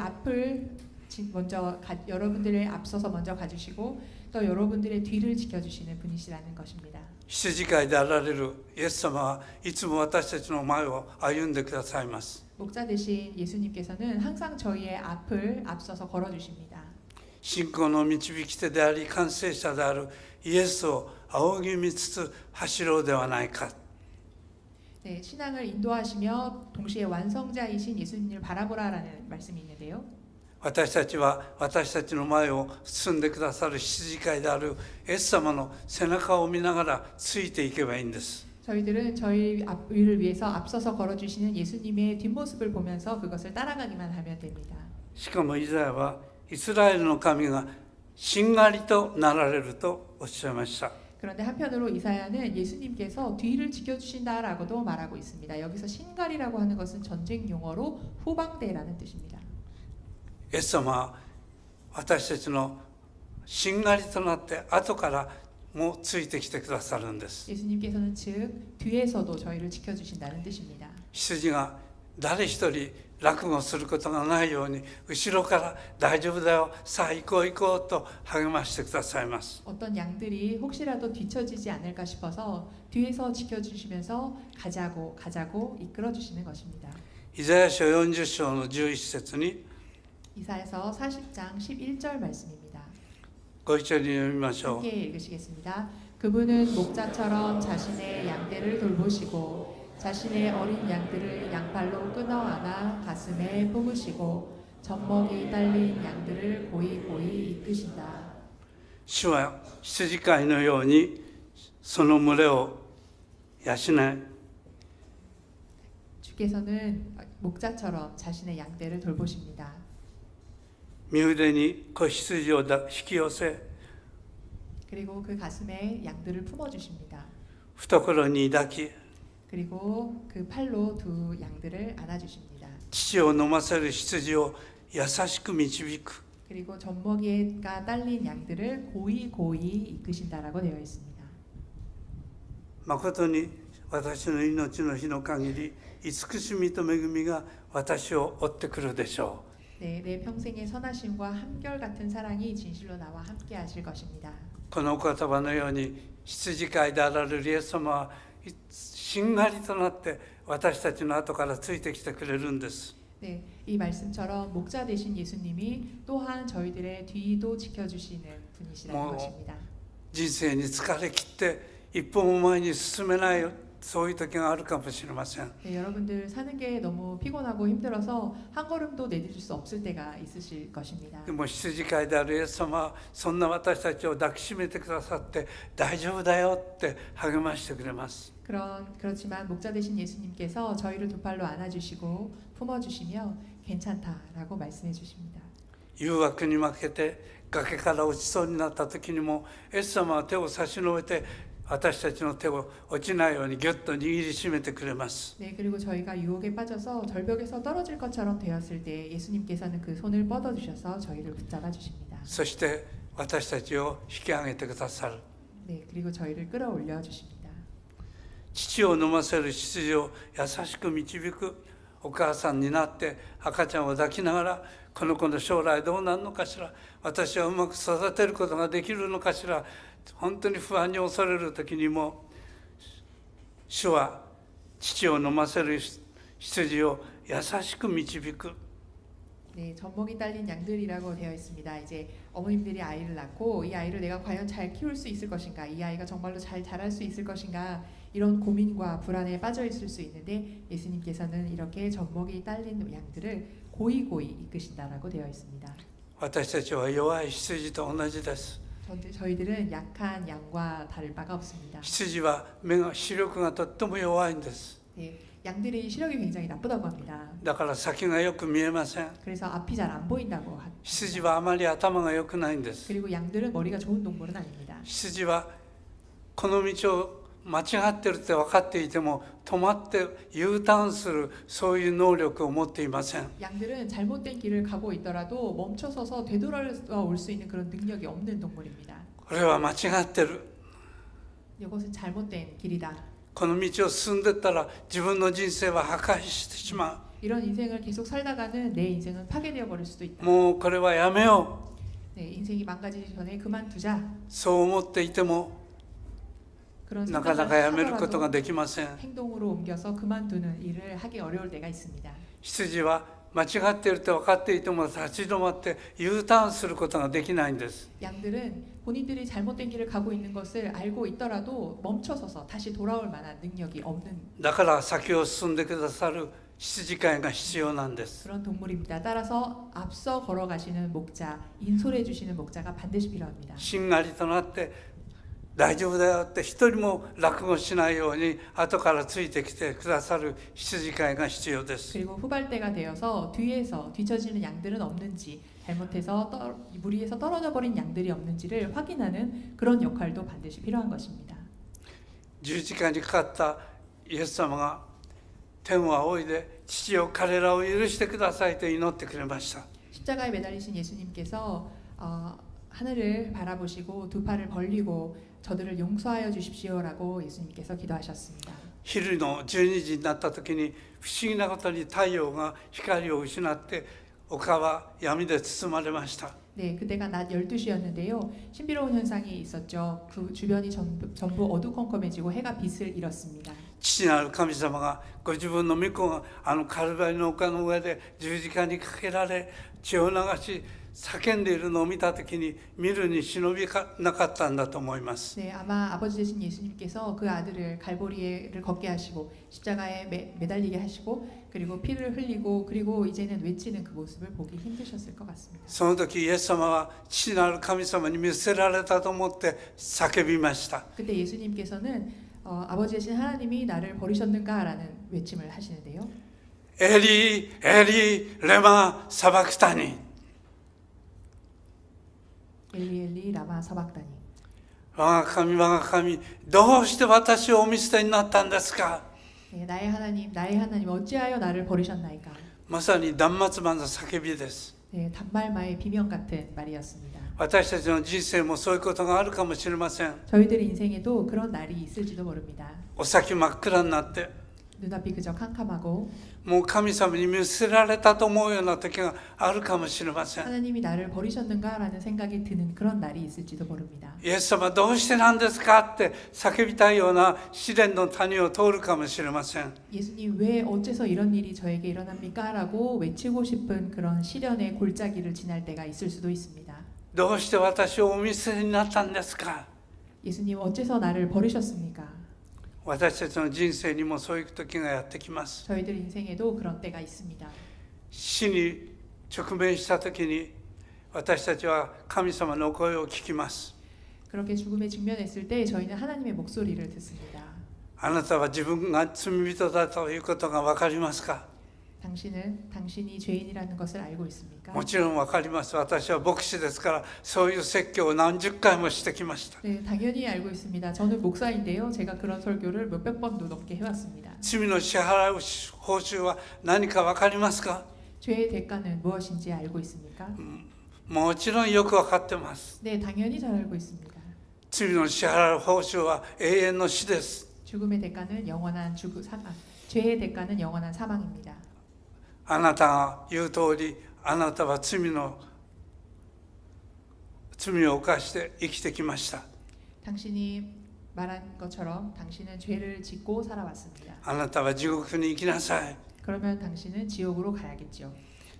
여러분들의 앞서서 먼저 가주시고 또 여러분들의 뒤를 지켜주시는 분이시라는 것입니다. 羊飼いであられるイエス様はいつも私たちの前を歩んでくださいます。 목자 되신 예수님께서는 항상 저희의 앞을 앞서서 걸어주십니다. 信仰の導き手であり完成者であるイエスを仰ぎ見つつ走ろうではないか。 네, 신앙을 인도하시며 동시에 완성자이신 예수님을 바라보라라는 말씀이 있는데요. 私たちは私たちの前を進んでくださる羊飼いであるイエス様の背中を見ながらついていけばいいんです。 저희들은 저희를 위해서 앞서서 걸어주시는 예수님의 뒷모습을 보면서 그것을 따라가기만 하면 됩니다. しかもイザヤはイスラエルの神がしんがりとなられるとおっしゃいました。 그런데 한편으로 이사야는 예수님께서 뒤를 지켜주신다라고도 말하고 있습니다. 여기서 신갈이라고 하는 것은 전쟁 용어로 후방대라는 뜻입니다. イエス様は私たちのしんがりとなって後からもついてきてくださるんです。 예수님께서는 즉 뒤에서도 저희를 지켜주신다는 뜻입니다. 羊が誰一人落語することがないように後ろから大丈夫だよさあ行こう行こうと励ましてくださいます。 어떤 양들이 혹시라도 뒤처지지 않을까 싶어서 뒤에서 지켜주시면서 가자고 이끌어주시는 것입니다. イザヤ書40章の11節に 이사야서 40장 11절 말씀입니다. ご一緒に読みましょう。 함께 읽으시겠습니다. 그분은 목자처럼 자신의 양떼를 돌보시고 자신의 어린 양들을 양팔로 끊어 안아 가슴에 품으시고 젖먹이 딸린 양들을 고이고이 이끄신다. 主は羊飼いのようにその群れを養い 주께서는 목자처럼 자신의 양떼를 돌보십니다. 身腕に子羊を引き寄せ 그리고 그 가슴에 양들을 품어주십니다. 懐に抱き 그리고 그 팔로 두 양들을 안아주십니다. 乳を飲ませる羊を優しく導く 그리고 젖먹이가 딸린 양들을 고이고이 이끄신다라고 되어 있습니다. 誠に私の命の日の限り慈しみと恵みが私を追ってくるでしょう。 네, 내 평생의 선하심과 한결같은 사랑이 진실로 나와 함께 하실 것입니다. このお言葉のように羊飼いであられるイエス様はしんがりとなって私たちの後からついてきてくれるんです。 네, 이 말씀처럼 목자 되신 예수님이 또한 저희들의 뒤도 지켜주시는 분이시라는 것입니다. 人生に疲れ切って一歩も前に進めないそういう時があるかもしれません。 네, 여러분들 사는 게 너무 피곤하고 힘들어서 한 걸음도 내딛을 수 없을 때가 있으실 것입니다. でも羊飼いであるイエス様はそんな私たちを抱きしめてくださって大丈夫だよって励ましてくれます。 그렇지만 목자 되신 예수님께서 저희를 두 팔로 안아주시고 품어주시며 괜찮다라고 말씀해 주십니다. 誘惑に負けて崖から落ちそうになった時にもイエス様は手を差し伸べて私たちの手を落ちないようにギュッと握りしめてくれます。 네, 그리고 저희가 유혹에 빠져서 절벽에서 떨어질 것처럼 되었을 때 예수님께서는 그 손을 뻗어 주셔서 저희를 붙잡아 주십니다. そして私たちを引き上げてくださる。 네, 그리고 저희를 끌어올려 주십니다. 乳を飲ませる羊を優しく導くお母さんになって赤ちゃんを抱きながらこの子の将来どうなるのかしら、私はうまく育てることができるのかしら、本当に不安に恐れる時にも主は乳を飲ませる羊を優しく導く。 네, 젖먹이 딸린 양들이라고 되어 있습니다. 이제 어머님들이 아이를 낳고 이 아이를 내가 과연 잘 키울 수 있을 것인가, 이 아이가 정말로 잘 자랄 수 있을 것인가, 이런 고민과 불안에 빠져 있을 수 있는데 예수님께서는 이렇게 젖먹이 딸린 양들을 고이고이 이끄신다라고 되어 있습니다. 私たちは弱い羊と同じです。 저희들은 약한 양과 다를 바가 없습니다. 羊は目が視力がとっても弱いんです。 네, 양들이 시력이 굉장히 나쁘다고 합니다. だから先がよく見えません。 그래서 앞이 잘 안 보인다고 합니다. 羊はあまり頭が良くないんです。 그리고 양들은 머리가 좋은 동물은 아닙니다. 羊はこの道を間違ってるって分かっていても止まって U ターンするそういう能力を持っていません。 양들은 잘못된 길을 가고 있더라도 멈춰서서 되돌아올 수 있는 그런 능력이 없는 동물입니다. これは間違ってる。 이것은 잘못된 길이다. この道を進んでったら自分の人生は破壊してしま 이런 인생을 계속 살다가는 내 인생은 파괴되어 버릴 수도 う。 있다. もうこれはやめよ 네, 인생이 망가지기 전에 그만두자. う。そう思っていても 그런 なかなか 생각을 やめることが 하더라도 できません。 행동으로 옮겨서 그만두는 일을 하기 어려울 때가 있습니다. 羊は間違っていると分かっていても立ち止まって U ターンすることができないんです。 양들은 본인들이 잘못된 길을 가고 있는 것을 알고 있더라도 멈춰서서 다시 돌아올 만한 능력이 없는 だから先を進んでくださる羊飼いが必要なんです。 그런 동물입니다. 따라서 앞서 걸어가시는 목자, 인솔해 주시는 목자가 반드시 필요합니다. しんがりとなって大丈夫だよって一人も落語しないように後からついてきてくださる羊飼いが必要です。 그리고 후발대가 되어서 뒤에서 뒤처지는 양들은 없는지 잘못해서 무리에서 떨어져 버린 양들이 없는지를 확인하는 그런 역할도 반드시 필요한 것입니다. 十字架にかかったイエス様が天を仰いで父よ彼らを許してくださいと祈ってくれました。 십자가에 매달리신 예수님께서 하늘을 바라보시고 두 팔을 벌리고 저들을 용서하여 주십시오라고 예수님께서 기도하셨습니다. 昼の12時になった時に不思議なことに太陽が光を失って丘は闇で包まれました。 네, 그때가 낮 12시였는데요. 신비로운 현상이 있었죠. 그 주변이 전부 어두컴컴해지고 해가 빛을 잃었습니다. 父なる神様がご自分の御子がカルバリの丘の上で十字架にかけられ血を流し叫んでいるのを見た時に見るに忍びなかったんだと思います。 네, 아마 아버지 되신 예수님께서 그 아들을 갈보리를 걷게 하시고 십자가에 매달리게 하시고 그리고 피를 흘리고 그리고 이제는 외치는 그 모습을 보기 힘드셨을 것 같습니다. その時イエス様は父なる神様に見捨てられたと思って叫びました。 그때 예수님께서는 아버지 되신 하나님이 나를 버리셨는가라는 외침을 하시는데요. エリエリレマサバクタニ 엘리 라마 사박다니 我が神どうして私をお見捨てになったんですか。 네, 나의 하나님 어찌하여 나를 버리셨나이까. まさに断末魔の叫びです。 네, 단말마의 비명 같은 말이었습니다. 私たちの人生もそういうことがあるかもしれません。 저희들 인생에도 그런 날이 있을지도 모릅니다. お先真っ暗になって 눈앞이 그저 캄캄하고 もう神様に見捨てられたと思うような時があるかもしれません。 하나님이 나를 버리셨는가라는 생각이 드는 그런 날이 있을지도 모릅니다. イエス様どうしてなんですかって叫びたいような試練の谷を通るかもしれません。 예수님 왜 어째서 이런 일이 저에게 일어납니까? 라고 외치고 싶은 그런 시련의 골짜기를 지날 때가 있을 수도 있습니다. どうして私をお見捨てになったんですか。 예수님 어째서 나를 버리셨습니까? 私たちの人生にもそういう時がやってきます。 저희들 인생에도 그런 때가 있습니다. 死に直面した時に私たちは神様の声を聞きます。 그렇게 죽음에 직면했을 때 저희는 하나님의 목소리를 듣습니다. あなたは自分が罪人だということが分かりますか。 당신이 죄인이라는 것을 알고 있습니까? もちろん分かります。私は牧師ですからそういう説教を何十回もしてきました。 네, 당연히 알고 있습니다. 저는 목사인데요. 제가 그런 설교를 몇백 번도 넘게 해왔습니다. 罪の支払う報酬は何か分かりますか。 죄의 대가는 무엇인지 알고 있습니까? もちろんよく分かってます。 네, 당연히 잘 알고 있습니다. 罪の支払う報酬は永遠の死です。 죽음의 대가는 영원한 사망, 죄의 대가는 영원한 사망입니다. あなたが言う通り、あなたは罪を犯して生きてきました。 당신이 말한 것처럼 당신은 죄를 짓고 살아왔습니다. あなたは地獄に行きなさい。 그러면 당신은 지옥으로 가야겠죠.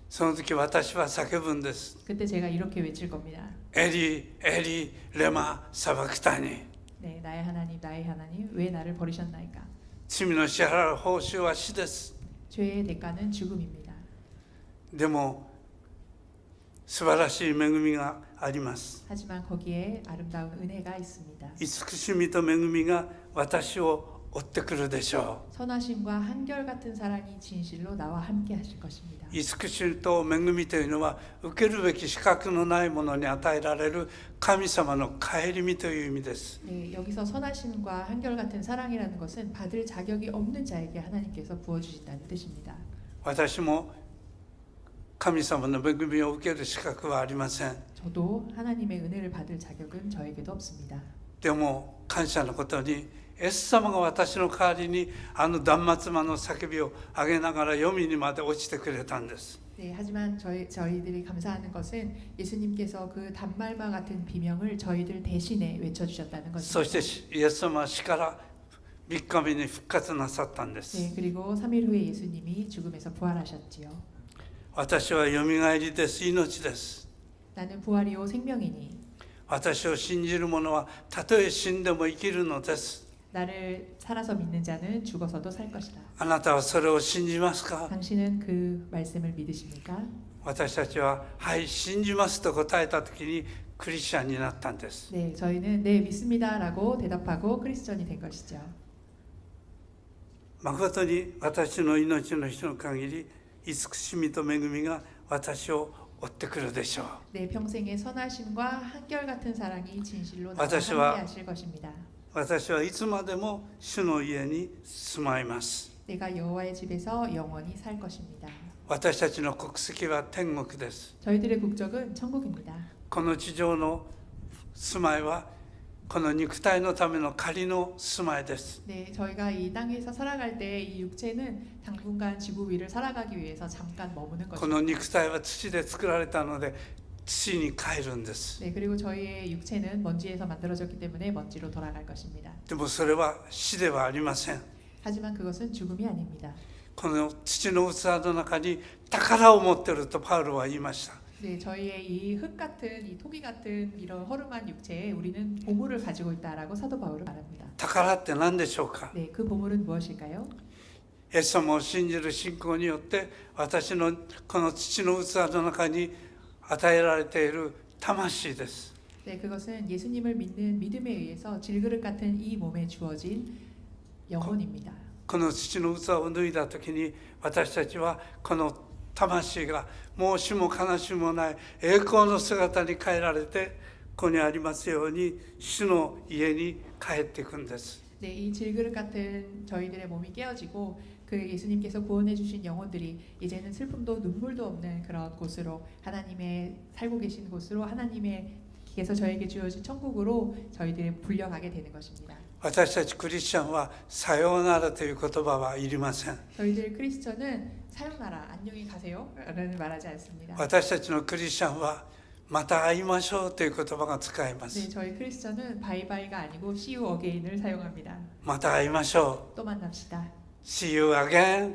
その時私は叫ぶんです。 그때 제가 이렇게 외칠 겁니다. エリエリレマサバクタニ。 네, 나의 하나님, 왜 나를 버리셨나이까? 罪の支払う報酬は死です。 죄의 대가는 죽음입니다. でも素晴らしい恵みがあります。 하지만 거기에 아름다운 은혜가 있습니다. 慈しみと恵みが私を追ってくるでしょ 선하심과 한결같은 사랑이 진실로 나와 함께 하실 것입니다. う。慈しみと恵みというのは受けるべき資格のないものに与えられる神様の顧みという意味です。 네, 여기서 선하심과 한결같은 사랑이라는 것은 받을 자격이 없는 자에게 하나님께서 부어주신다는 뜻입니다. 私も神様の恵みを受ける資格はありません。 저도 하나님의 은혜를 받을 자격은 저에게도 없습니다. でも感謝のことにイエス様が私の代わりに断末魔の叫びを上げながら黄泉にまで落ちてくれたんです。 네, 하지만 저희들이 감사하는 것은 예수님께서 그 단말과 같은 비명을 저희들 대신에 외쳐주셨다는 そ 것입니다. してイエス様は死から3日目に復活なさったんです。 네, 그리고 3일 후에 예수님이 죽음에서 부활하셨지요. 私はよみがえりです、命です。 나는 부활이요 생명이니 私を信じる者はたとえ死んでも生きるのです。 나를 살아서 믿는 자는 죽어서도 살 것이다. あなたはそれを信じますか？ 당신은 그 말씀을 믿으십니까? 私たちははい信じますと答えた時にクリスチャンになったんです。 네, 저희는 네 믿습니다라고 대답하고 크리스천이 된 것이죠. 誠に私の命の日の限り慈しみと恵みが私を追ってくるでしょう。 내 평생의 선하심과 한결같은 사랑이 진실로 나와 私は 함께하실 것입니다. 私はいつまでも主の家に住まいます。 내가 여호와의 집에서 영원히 살 것입니다. 私たちの国籍は天国です。 저희들의 국적은 천국입니다. この地上の住まいはこの肉体のための仮の住まいです。 네, 저희가 이 땅에서 살아갈 때 이 육체는 당분간 지구 위를 살아가기 위해서 잠깐 머무는 この 것입니다. 肉体は土で作られたので土に帰るんです。 네, 그리고 저희의 육체는 먼지에서 만들어졌기 때문에 먼지로 돌아갈 것입니다. でもそれは死ではありません。 하지만 그것은 죽음이 아닙니다. この土の器の中に宝を持っているとパウロは言いました。 네, 저희의 이 흙 같은 이 토기 같은 이런 허름한 육체에 우리는 보물을 가지고 있다라고 사도 바울은 말합니다. 宝って何でしょうか？ 네, 그 보물은 무엇일까요? イエス様を信じる信仰によって私のこの土の器の中に与えられている魂です。 네, 그것은 예수님을 믿는 믿음에 의해서 질그릇 같은 이 몸에 주어진 영혼입니다. この土の器を脱いだ時に私たちはこの魂がもう死も悲しみもない栄光の姿に変えられてここにありますように主の家に帰っていくんです。 네, 이 질그릇 같은 저희들의 몸이 깨어지고 그 예수님께서 구원해 주신 영혼들이 이제는 슬픔도 눈물도 없는 그런 곳으로 하나님의 살고 계신 곳으로 하나님께서 저에게 주어진 천국으로 저희들이 불려가게 되는 것입니다. 私たちクリスチャンはさようならという言葉はいりません。 저희들 크리스천은 사요나라 안녕히 가세요라는 말하지 않습니다. 私たちのクリスチャンはまた会いましょうという言葉が使えま 네, す。 저희 크리스천은 바이바이가 아니고 see you again을 사용합니다. また会いましょ 또 만납시다. う。See you again。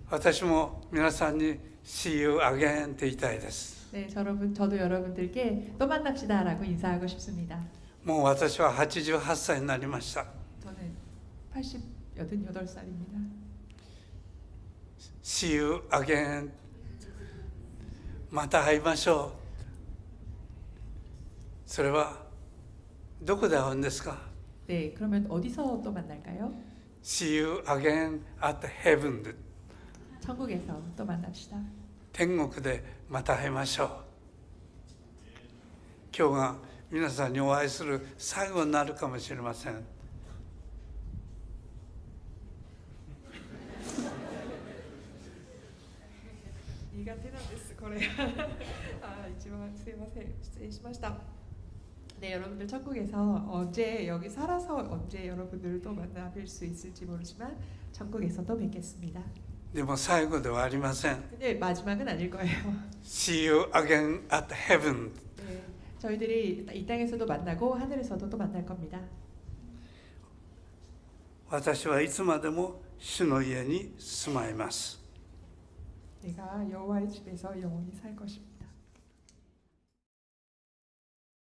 私も皆さんに See you again って言いたいです。 네, 저도 여러분들께 또 만납시다라고 인사하고 싶습니다. もう私は88歳になりました。 저는 88살입니다. See you again。また会いましょう。それはどこで会うんですか？ 네, 그러면 어디서 또 만날까요? See you again at heaven。 천국에서 또 만납시다. 天国でまた会いましょう。今日が皆さんにお会いする最後になるかもしれません。苦手なんですこれ一番すいません失礼しました 네, 여러분들 천국에서 언제 여기 살아서 언제 여러분들을 또 만나뵐 수 있을지 모르지만 천국에서 또 뵙겠습니다. でも最後ではありません。 근데 마지막은 아닐 거예요. See you again at heaven。 네, 저희들이 이 땅에서도 만나고 하늘에서도 또 만날 겁니다. 私はいつまでも主の家に住まいます。 내가 여호와의 집에서 영원히 살 것입니다.